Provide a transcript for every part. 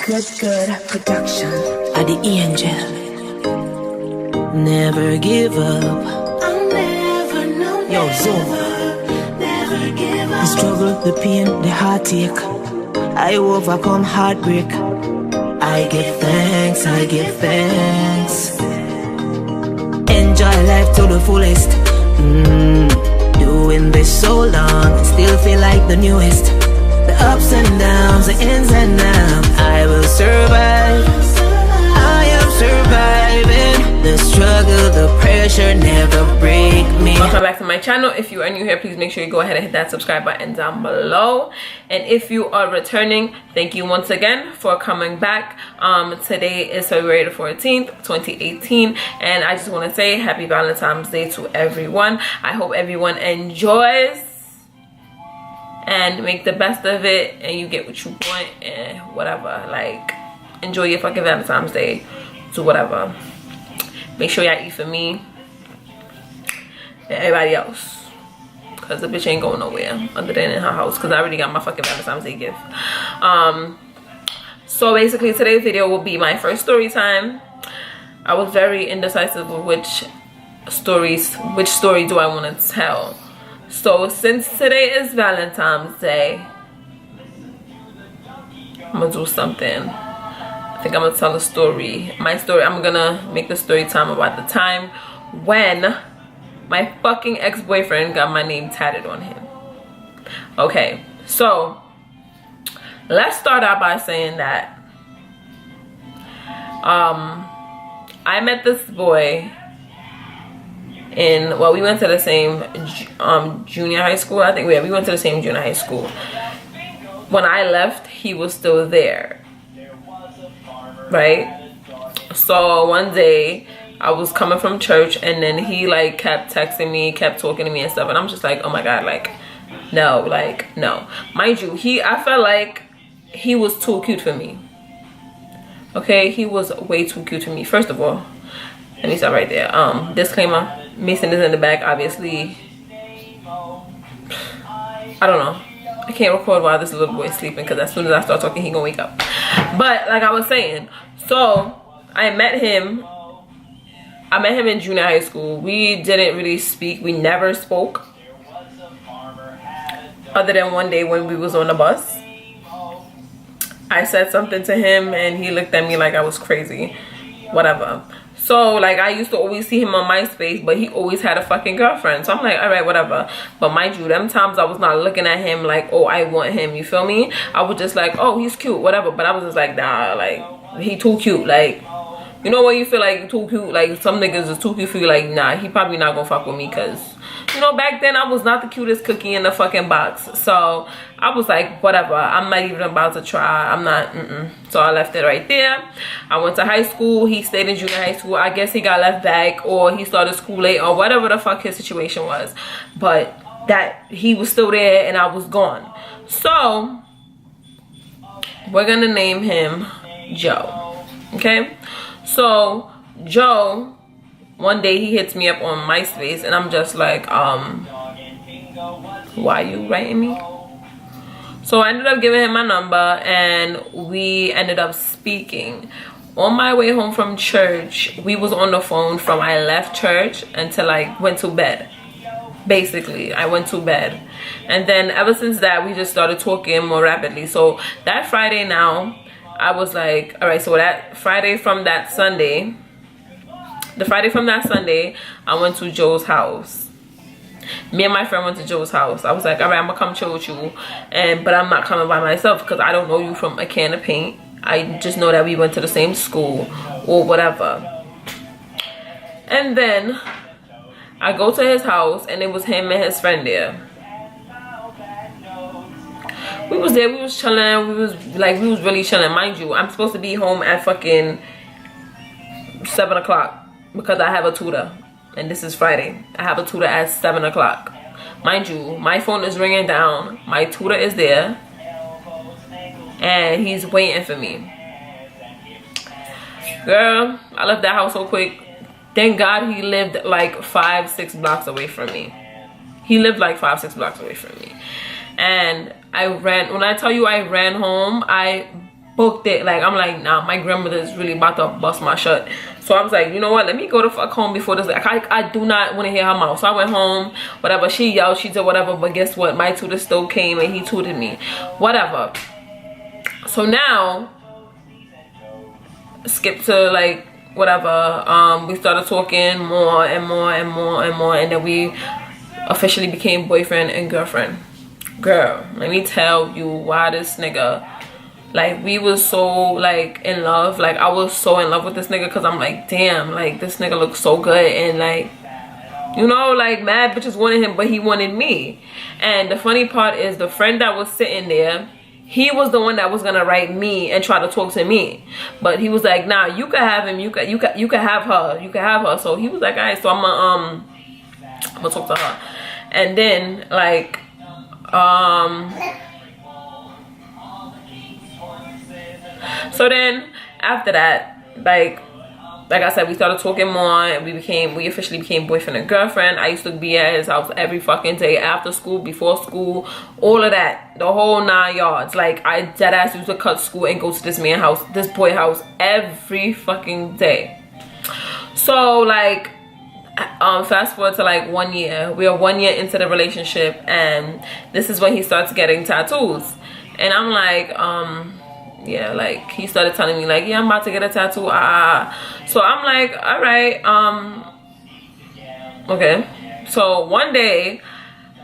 Good production of the angel. Never give up. I'll never know. Yo, Zoom. Never give up. The struggle, the pain, the heartache. I overcome heartbreak. I give thanks, I give thanks. Enjoy life to the fullest. Doing this so long, still feel like the newest. The ups and downs, the ins and outs. I will survive. I am surviving. The struggle, the pressure never break me. Welcome back to my channel. If you are new here, please make sure you go ahead and hit that subscribe button down below. And if you are returning, thank you once again for coming back. Today is February the 14th, 2018. And I just want to say happy Valentine's Day to everyone. I hope everyone enjoys and make the best of it, and you get what you want and whatever. Like, enjoy your fucking Valentine's Day. Do whatever. Make sure y'all eat for me and everybody else, because the bitch ain't going nowhere other than in her house, because I already got my fucking Valentine's Day gift. So basically today's video will be my first story time. I was very indecisive of which story do I want to tell. So since today is Valentine's Day, I'm gonna do something. I think I'm gonna tell a story. My story, I'm gonna make the story time about the time when my fucking ex-boyfriend got my name tatted on him. Okay, so let's start out by saying that I met this boy in, well, we went to the same junior high school. I think we went to the same junior high school. When I left, he was still there, right? So one day I was coming from church, and then he like kept texting me, kept talking to me and stuff, and I'm just like, oh my god, like no, mind you, I felt like he was too cute for me. Okay, he was way too cute for me. First of all, let me stop right there. Disclaimer, Mason is in the back, obviously. I don't know, I can't record while this little boy is sleeping, because as soon as I start talking, he gonna wake up. But like I was saying, so I met him in junior high school. We didn't really speak. We never spoke, other than one day when we was on the bus. I said something to him and he looked at me like I was crazy, whatever. So like I used to always see him on MySpace, but he always had a fucking girlfriend. So I'm like, all right, whatever. But mind you, them times I was not looking at him like, oh, I want him, you feel me? I was just like, oh, he's cute, whatever. But I was just like, nah, like, he too cute. Like, you know when you feel like too cute, like some niggas is too cute for you, like, nah, he probably not gonna fuck with me, because, you know, back then I was not the cutest cookie in the fucking box. So I was like, whatever, I'm not even about to try. I'm not, So I left it right there. I went to high school. He stayed in junior high school. I guess he got left back, or he started school late, or whatever the fuck his situation was. But that he was still there and I was gone. So we're gonna name him Joe. Okay? So Joe, one day he hits me up on MySpace, and I'm just like, why you writing me? So I ended up giving him my number, and we ended up speaking. On my way home from church, we was on the phone from I left church until I went to bed. Basically, I went to bed. And then ever since that, we just started talking more rapidly. So that Friday now, I was like, all right, so that Friday from that Sunday, I went to Joe's house. Me and my friend went to Joe's house. I was like, all right, I'm gonna come chill with you, but I'm not coming by myself, because I don't know you from a can of paint. I just know that we went to the same school or whatever. And then I go to his house, and it was him and his friend there. We was there, we was chilling, we was really chilling. Mind you, I'm supposed to be home at fucking 7 o'clock, because I have a tutor, and this is Friday. I have a tutor at 7 o'clock. Mind you, my phone is ringing down, my tutor is there, and he's waiting for me. Girl, I left that house so quick. Thank God he lived like 5-6 blocks away from me. He lived like 5-6 blocks away from me. And I ran, when I tell you I ran home, I booked it. Like, I'm like, nah, my grandmother is really about to bust my shut. So I was like, you know what, let me go to fuck home before this. Like, I do not want to hear her mouth. So I went home, whatever, she yelled, she did whatever, but guess what, my tutor still came and he tutored me, whatever. So now, skip to like whatever, we started talking more and more and more and more, and then we officially became boyfriend and girlfriend. Girl, let me tell you why this nigga, like, we was so like in love. Like, I was so in love with this nigga because I'm like, damn, like, this nigga looks so good, and like, you know, like, mad bitches wanted him, but he wanted me. And the funny part is, the friend that was sitting there, he was the one that was gonna write me and try to talk to me, but he was like, nah, you can have him, you can have her, So he was like, all right, so I'm gonna talk to her. And then like so then after that, like I said, we started talking more, and we officially became boyfriend and girlfriend. I used to be at his house every fucking day, after school, before school, all of that, the whole 9 yards. Like, I dead ass used to cut school and go to this man's house, this boy house, every fucking day. So like, fast forward to like 1 year. We are 1 year into the relationship, and this is when he starts getting tattoos. And I'm like, yeah, like, he started telling me like, yeah, I'm about to get a tattoo. So I'm like, all right, okay. So one day,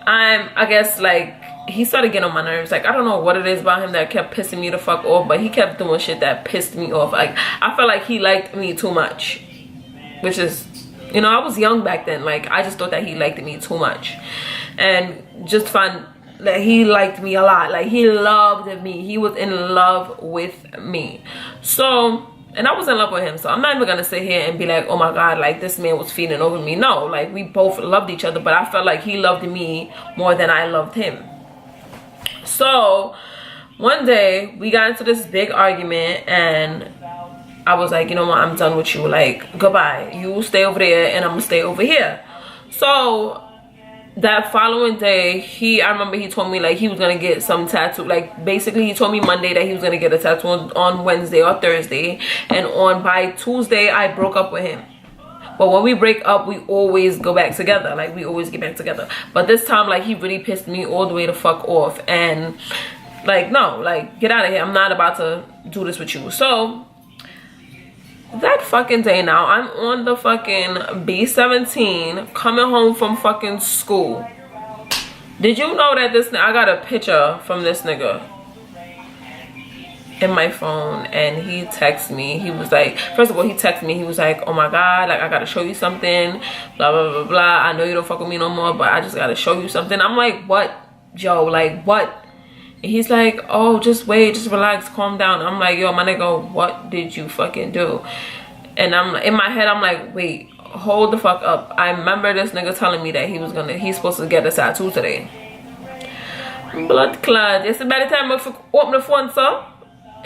I guess like, he started getting on my nerves. Like, I don't know what it is about him that kept pissing me the fuck off, but he kept doing shit that pissed me off. Like, I felt like he liked me too much, which is, you know, I was young back then. Like, I just thought that he liked me too much, and just find that he liked me a lot. Like, he loved me. He was in love with me. So, and I was in love with him. So I'm not even gonna sit here and be like, oh my god, like, this man was feeding over me. No, like, we both loved each other, but I felt like he loved me more than I loved him. So one day we got into this big argument, and I was like, you know what, I'm done with you. Like, goodbye. You stay over there and I'm gonna stay over here. So that following day, I remember he told me like he was gonna get some tattoo. Like, basically he told me Monday that he was gonna get a tattoo on Wednesday or Thursday, and by Tuesday I broke up with him. But when we break up, we always go back together. Like, we always get back together. But this time, like, he really pissed me all the way the fuck off, and like, no, like, get out of here. I'm not about to do this with you. So that fucking day, now I'm on the fucking B17 coming home from fucking school. Did you know that I got a picture from this nigga in my phone, and he texted me. He was like, first of all, he texted me, he was like, oh my god, like, I gotta show you something, blah blah blah blah. I know you don't fuck with me no more, but I just gotta show you something. I'm like, what, Joe? Like, what? And he's like, oh, just wait, just relax, calm down. I'm like, yo, my nigga, what did you fucking do? And I'm in my head, I'm like, wait, hold the fuck up. I remember this nigga telling me that he's supposed to get a tattoo today. Blood clot. It's about the time I open the phone, sir.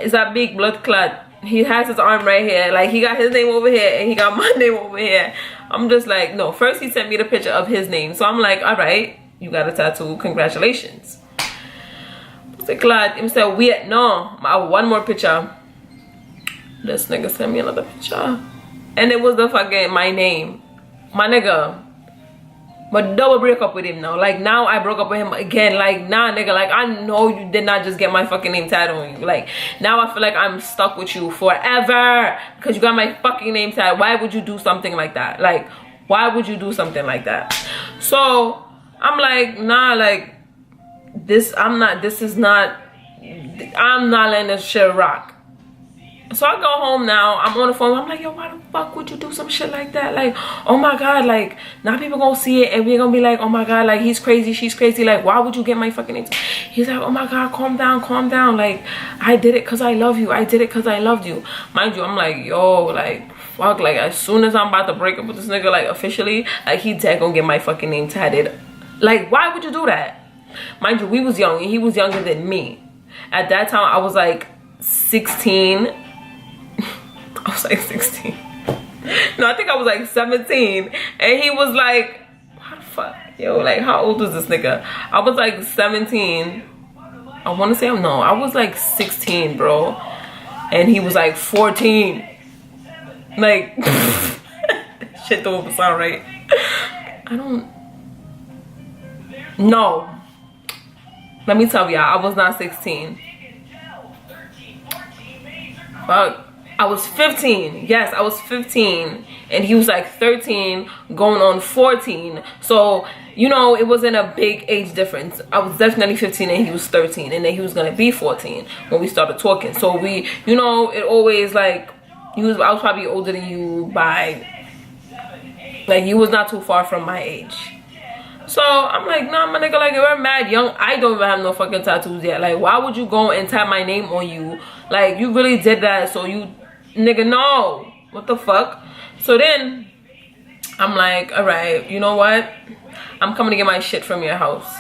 It's a big blood clot. He has his arm right here. Like, he got his name over here and he got my name over here. I'm just like, no. First he sent me the picture of his name. So I'm like, all right, you got a tattoo. Congratulations. What's the clot? He said, wait, no. I have one more picture. This nigga sent me another picture. And it was the fucking, my name. My nigga. But double break up with him now. Like, now I broke up with him again. Like, nah, nigga. Like, I know you did not just get my fucking name tattooed on you. Like, now I feel like I'm stuck with you forever because you got my fucking name tattooed. Why would you do something like that? Like, why would you do something like that? So I'm like, nah, like, I'm not letting this shit rock. So I go home now, I'm on the phone, I'm like, yo, why the fuck would you do some shit like that? Like, oh my god, like, now people gonna see it and we're gonna be like, oh my god, like, he's crazy, she's crazy, like, why would you get my fucking name? He's like, oh my god, calm down, like, I did it because I love you, I did it because I loved you. Mind you, I'm like, yo, like, fuck, like, as soon as I'm about to break up with this nigga, like, officially, like, he dead gonna get my fucking name tatted. Like, why would you do that? Mind you, we was young and he was younger than me. At that time, I was like 16. I was like 16. No, I think I was like 17. And he was like, how the fuck? Yo, like, how old was this nigga? I was like 17. I want to say, no, I was like 16, bro. and he was like 14. Like, shit don't even sound right. I don't know. Let me tell y'all, I was not 16. Fuck. I was 15. Yes, I was 15. And he was like 13 going on 14. So, you know, it wasn't a big age difference. I was definitely 15 and he was 13. And then he was going to be 14 when we started talking. So we, you know, it always like, I was probably older than you by, like, you was not too far from my age. So I'm like, nah, my nigga, like, we're mad young. I don't even have no fucking tattoos yet. Like, why would you go and tap my name on you? Like, you really did that, so you, nigga, no. What the fuck? So then I'm like, all right, you know what? I'm coming to get my shit from your house.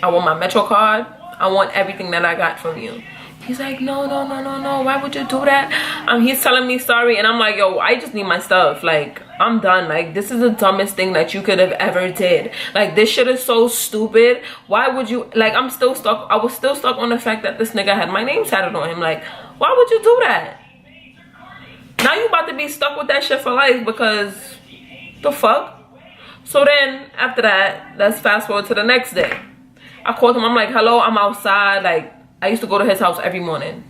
I want my Metro card. I want everything that I got from you. He's like, no, why would you do that? He's telling me sorry, and I'm like, yo, I just need my stuff. Like, I'm done. Like, this is the dumbest thing that you could have ever did. Like, this shit is so stupid. Why would you, like, I'm still stuck. I was still stuck on the fact that this nigga had my name tatted on him. Like, why would you do that? Now you about to be stuck with that shit for life, because the fuck? So then, after that, let's fast forward to the next day. I called him. I'm like, hello, I'm outside. Like, I used to go to his house every morning.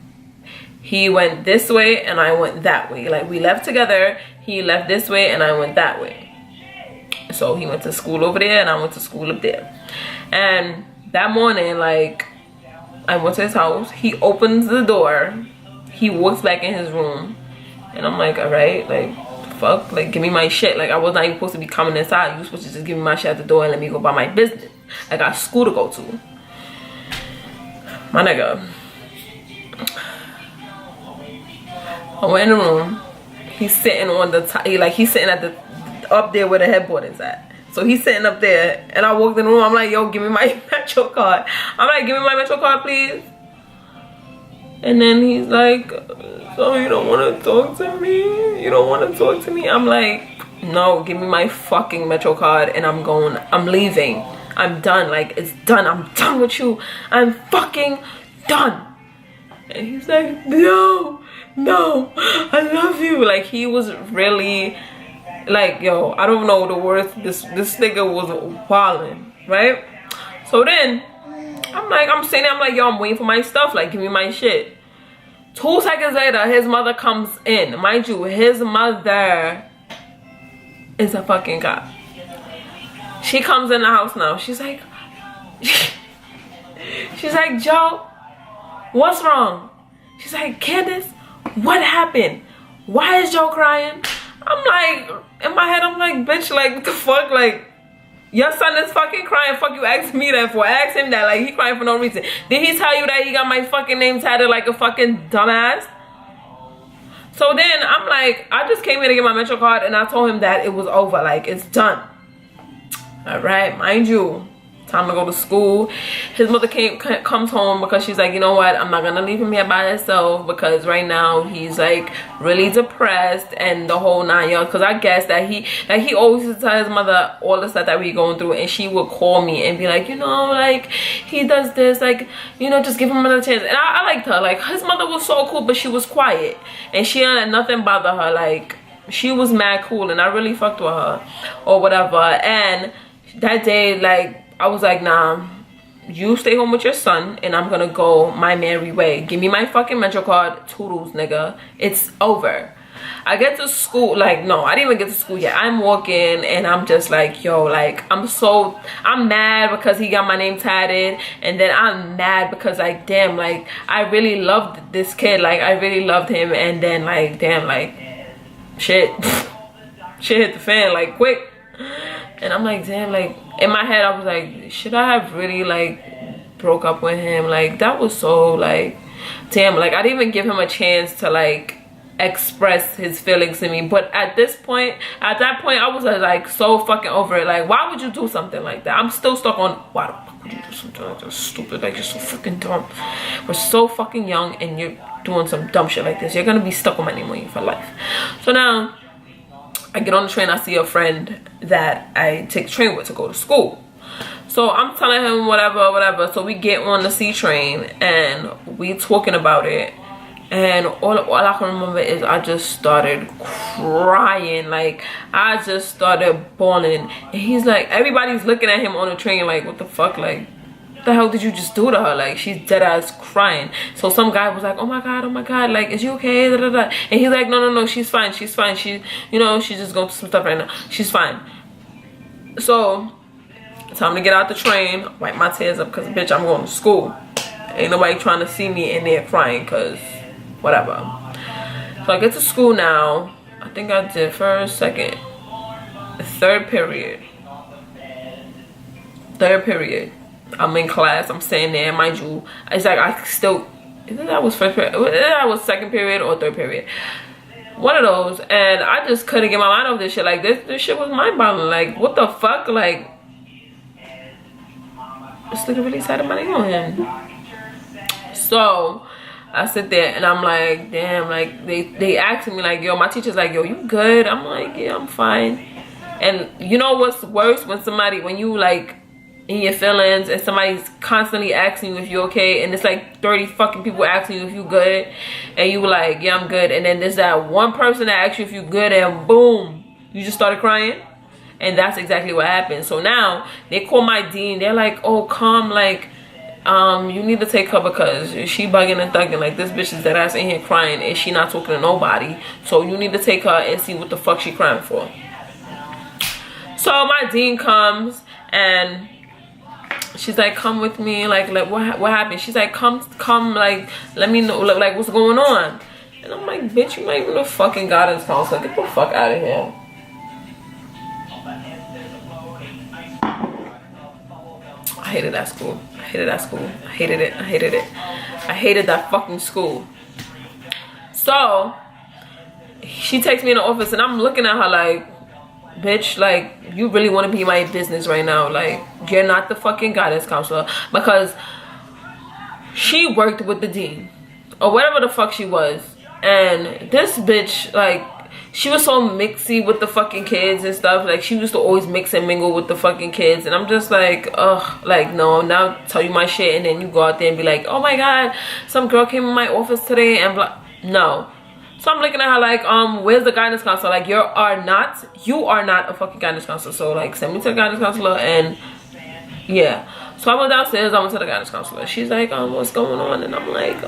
He went this way and I went that way. Like, we left together. He left this way and I went that way. So he went to school over there and I went to school up there. And that morning, like, I went to his house. He opens the door. He walks back in his room. And I'm like, all right, like, fuck, like, give me my shit. Like, I was not even supposed to be coming inside. You were supposed to just give me my shit at the door and let me go about my business. I got school to go to. My nigga, I went in the room. He's sitting on the top. He's sitting at the up there where the headboard is at. So he's sitting up there, and I walked in the room. I'm like, yo, give me my Metro card. I'm like, give me my Metro card, please. And then he's like, so you don't want to talk to me? You don't want to talk to me? I'm like, no, give me my fucking Metro card, and I'm going. I'm leaving. I'm done. Like, it's done. I'm done with you. I'm fucking done. And he's like, no, I love you. Like, he was really, like, yo, I don't know the words. This nigga was wilding, right? So then, I'm sitting there, I'm like, yo, I'm waiting for my stuff. Like, give me my shit. 2 seconds later, his mother comes in. Mind you, his mother is a fucking cop. She comes in the house now. She's like, Joe, what's wrong? She's like, Candace, what happened? Why is Joe crying? I'm like, in my head, I'm like, bitch, like, what the fuck? Like, your son is fucking crying. Fuck you asking me that for. Ask him that. Like, he crying for no reason. Did he tell you that he got my fucking name tatted like a fucking dumbass? So then I'm like, I just came here to get my Metro card, and I told him that it was over. Like, it's done. All right, mind you, time to go to school. His mother comes home because she's like, you know what, I'm not gonna leave him here by himself, because right now he's like really depressed and the whole 9 yards. Because I guess that he always used to tell his mother all the stuff that we going through, and she would call me and be like, you know, like, he does this, like, you know, just give him another chance. And I liked her. Like, his mother was so cool, but she was quiet and she didn't let nothing bother her. Like, she was mad cool, and I really fucked with her or whatever. And that day, like, I was like, nah, you stay home with your son, and I'm gonna go my merry way. Give me my fucking Metro card. Toodles, nigga. It's over. I get to school, like, no, I didn't even get to school yet. I'm walking, and I'm just like, yo, like, I'm mad because he got my name tatted, and then I'm mad because, like, damn, like, I really loved this kid. Like, I really loved him, and then, like, damn, like, shit hit the fan, like, quick. And I'm like, damn, like, in my head I was like, should I have really, like, broke up with him? Like, that was so, like, damn, like, I didn't even give him a chance to, like, express his feelings to me. But at that point I was like so fucking over it. Like, why would you do something like that? I'm still stuck on, why the fuck would you do something like that? Stupid. Like, you're so fucking dumb. We're so fucking young and you're doing some dumb shit like this. You're gonna be stuck with my name on you for life. So now I get on the train. I see a friend that I take the train with to go to school. So I'm telling him whatever. So we get on the C train and we talking about it. And all I can remember is I just started crying. Like, I just started bawling. And he's like, everybody's looking at him on the train like, what the fuck? Like, what the hell did you just do to her? Like, she's dead ass crying. So some guy was like, oh my god, like, is you okay? Da, da, da. And he's like, no, she's fine. She, you know, she's just going through some stuff right now. She's fine. So, time to get out the train, wipe my tears up, because bitch, I'm going to school. Ain't nobody trying to see me in there crying, because whatever. So I get to school now. I think I did first, second, third period. I'm in class. I'm sitting there, mind you. It's like I still, that was first period. That was second period or third period. One of those. And I just couldn't get my mind over this shit. Like, this shit was mind-boggling. Like, what the fuck? Like, this nigga really said my name on him. So I sit there and I'm like, damn, like, they asking me like, yo, my teacher's like, yo, you good? I'm like, yeah, I'm fine. And you know what's worse? When you like in your feelings and somebody's constantly asking you if you're okay, and it's like 30 fucking people asking you if you good, and you were like, yeah, I'm good, and then there's that one person that asks you if you good, and boom, you just started crying. And that's exactly what happened. So now they call my dean. They're like, oh, calm, like, you need to take her because she bugging and thugging. Like, this bitch is dead ass in here crying and she not talking to nobody. So you need to take her and see what the fuck she crying for. So my dean comes and she's like, come with me. Like what happened? She's like, come, like, let me know, like, what's going on? And I'm like, bitch, you not even a fucking guidance counselor. Get the fuck out of here. I hated that school. I hated that school. I hated it. I hated it. I hated that fucking school. So she takes me in the office and I'm looking at her like, bitch, like, you really want to be my business right now? Like, you're not the fucking guidance counselor. Because she worked with the dean or whatever the fuck she was, and this bitch, like, she was so mixy with the fucking kids and stuff. Like, she used to always mix and mingle with the fucking kids. And I'm just like, ugh, like, no, now tell you my shit. And then you go out there and be like, oh my God, some girl came in my office today and blah. No. So I'm looking at her like, where's the guidance counselor? Like, you are not a fucking guidance counselor. So, like, send me to the guidance counselor. And yeah. So I went downstairs, I went to the guidance counselor. She's like, what's going on? And I'm like,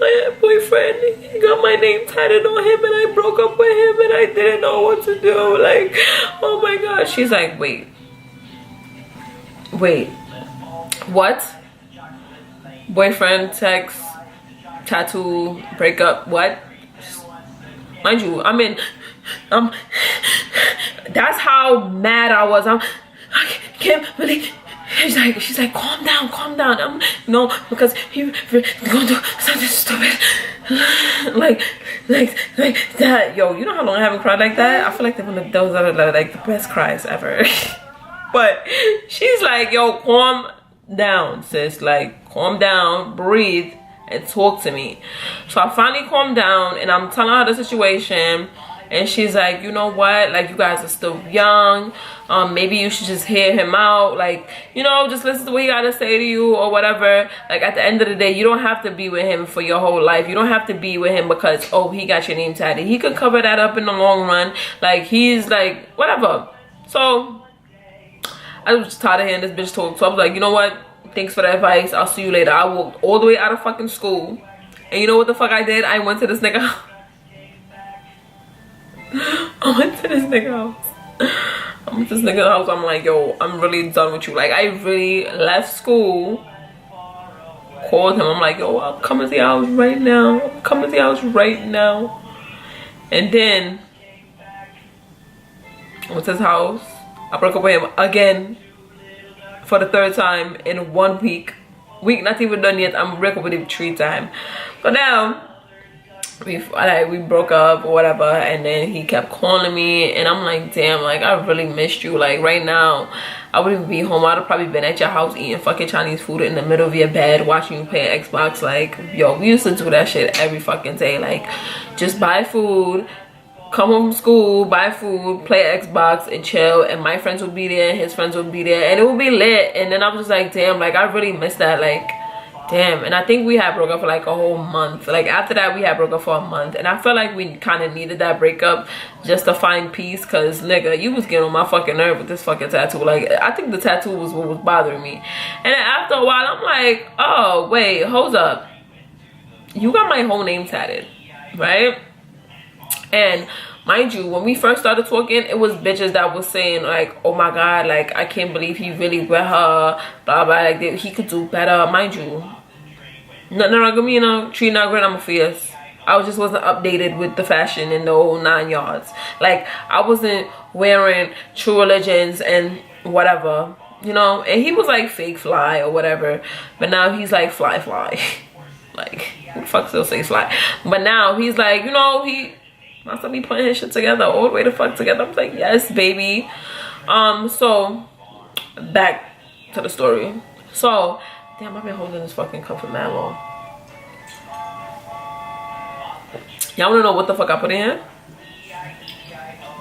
my boyfriend, he got my name tatted on him and I broke up with him and I didn't know what to do. Like, oh my God. She's like, wait, what? Boyfriend, sex, tattoo, breakup, what? Mind you, that's how mad I was. I can't believe. She's like, calm down. No, because he gonna do something stupid. like that. Yo, you know how long I haven't cried like that? I feel like those are like the best cries ever. But she's like, yo, calm down, sis. Like, calm down, breathe, and talk to me. So I finally calmed down and I'm telling her the situation. And she's like, you know what, like, you guys are still young, maybe you should just hear him out, like, you know, just listen to what he gotta say to you or whatever. Like, at the end of the day, you don't have to be with him for your whole life. You don't have to be with him because, oh, he got your name tatted. He could cover that up in the long run. Like, he's like, whatever. So I was just tired of hearing this bitch talk. So I was like, you know what, thanks for the advice, I'll see you later. I walked all the way out of fucking school, and you know what the fuck I did? I went to this nigga I went to this nigga's house. I'm like, yo, I'm really done with you. Like, I really left school, called him. I'm like, yo, I'll come to the house right now. And then I went to his house. I broke up with him again for the third time in 1 week. Not even done yet. I'm breaking up with him 3 times. So now we broke up or whatever, and then he kept calling me and I'm like, damn, like, I really missed you. Like, right now I wouldn't be home. I'd have probably been at your house eating fucking Chinese food in the middle of your bed, watching you play Xbox. Like, yo, we used to do that shit every fucking day. Like, just buy food, come home from school, buy food, play Xbox and chill, and my friends would be there, his friends would be there, and it would be lit. And then I was just like, damn, like, I really miss that. Like, damn. And I think we had broke up for like a whole month. Like after that we had broke up for a month, and I felt like we kind of needed that breakup just to find peace, because nigga, you was getting on my fucking nerve with this fucking tattoo. Like I think the tattoo was what was bothering me. And then after a while I'm like, oh wait, hold up, you got my whole name tatted, right? And mind you, when we first started talking, it was bitches that was saying like, oh my god, like I can't believe he really with her, blah blah, like he could do better. Mind you, nothing wrong with me, you know, treating her great, I'm fierce. I just wasn't updated with the fashion and the whole 9 yards. Like I wasn't wearing True Religions and whatever, you know. And he was like fake fly or whatever, but now he's like fly like who the fuck still say fly? But now he's like, you know, he must be putting his shit together all the way the fuck together. I'm like, yes baby. So back to the story. So damn, I've been holding this fucking cup for mad long. Y'all wanna know what the fuck I put in here?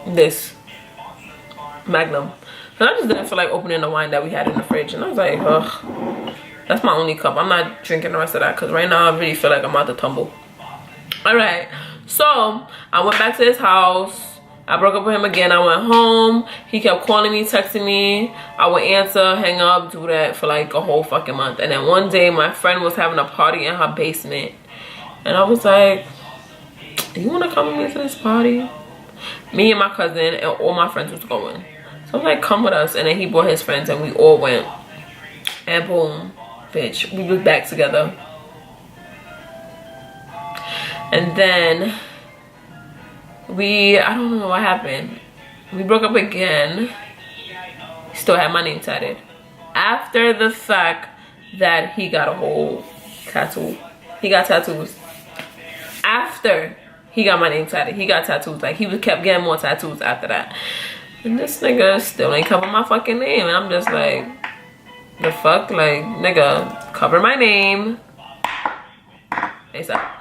This Magnum. Cause I just didn't feel like opening the wine that we had in the fridge, and I was like, ugh, that's my only cup. I'm not drinking the rest of that because right now I really feel like I'm about to tumble. Alright, so I went back to his house. I broke up with him again. I went home. He kept calling me, texting me. I would answer, hang up, do that for like a whole fucking month. And then one day my friend was having a party in her basement, and I was like, you want to come with me to this party? Me and my cousin and all my friends was going. So I was like, come with us. And then he brought his friends and we all went. And boom, bitch, we was back together. And then I don't know what happened. We broke up again. Still had my name tatted. After the fact that he got a whole tattoo. He got tattoos. After he got my name tatted, he got tattoos. Like he kept getting more tattoos after that. And this nigga still ain't cover my fucking name. And I'm just like, the fuck? Like, nigga, cover my name ASAP.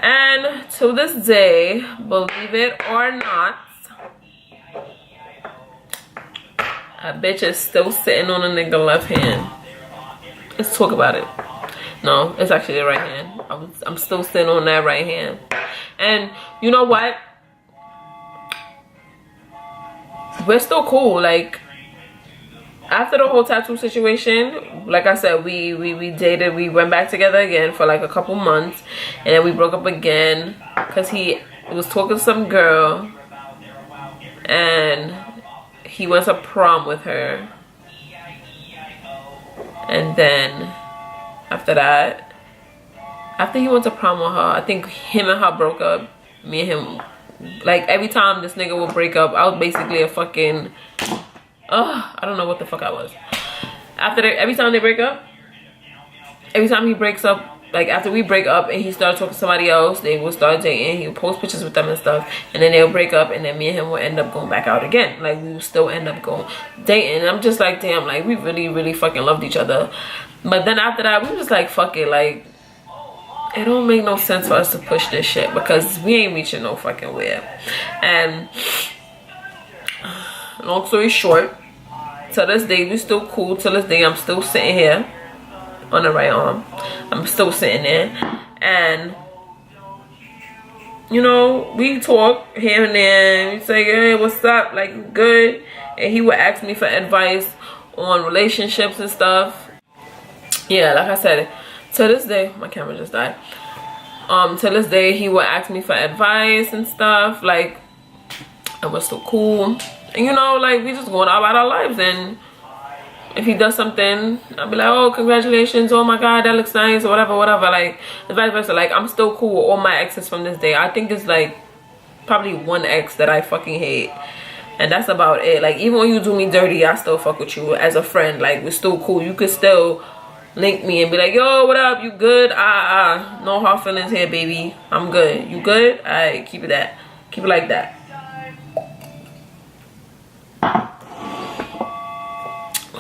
And to this day, believe it or not, a bitch is still sitting on a nigga left hand. Let's talk about it. No, it's actually the right hand. I'm still sitting on that right hand. And you know what? We're still cool. Like, after the whole tattoo situation, like I said, we dated. We went back together again for like a couple months, and then we broke up again because he was talking to some girl, and he went to prom with her. And then after that, after he went to prom with her, I think him and her broke up. Me and him, like every time this nigga would break up, I was basically a fucking I don't know what the fuck I was. Every time they break up, every time he breaks up, like after we break up and he started talking to somebody else, they will start dating. He would post pictures with them and stuff, and then they'll break up, and then me and him will end up going back out again. Like we will still end up going dating. And I'm just like, damn, like we really fucking loved each other. But then after that, we was just like, fuck it, like it don't make no sense for us to push this shit because we ain't reaching no fucking where. And long story short, to this day we still cool. To this day I'm still sitting here on the right arm. I'm still sitting there, and you know, we talk here and there. We say, hey, what's up, like good? And he would ask me for advice on relationships and stuff. Yeah, like I said, to this day, my camera just died. To this day he would ask me for advice and stuff, like, and we're still cool. And you know, like we just going about our lives, and if he does something, I'll be like, oh, congratulations, oh my god, that looks nice, or whatever. Like, and vice versa. Like, I'm still cool with all my exes from this day. I think it's like probably one ex that I fucking hate, and that's about it. Like, even when you do me dirty, I still fuck with you as a friend. Like, we're still cool. You could still link me and be like, yo, what up, you good? No hard feelings here, baby. I'm good. You good? Alright, keep it like that.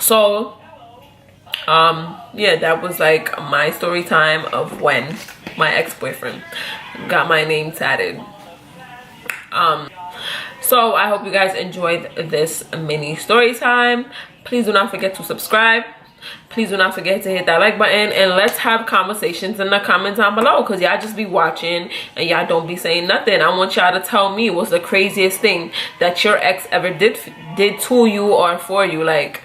So yeah, that was like my story time of when my ex-boyfriend got my name tatted. So I hope you guys enjoyed this mini story time. Please do not forget to subscribe, please do not forget to hit that like button, and let's have conversations in the comments down below, because y'all just be watching and y'all don't be saying nothing. I want y'all to tell me what's the craziest thing that your ex ever did to you or for you, like,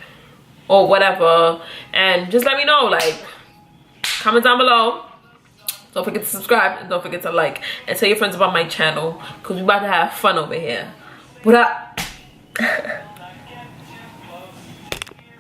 or whatever. And just let me know, like, comment down below. Don't forget to subscribe, and don't forget to like, and tell your friends about my channel, because we about to have fun over here. What up?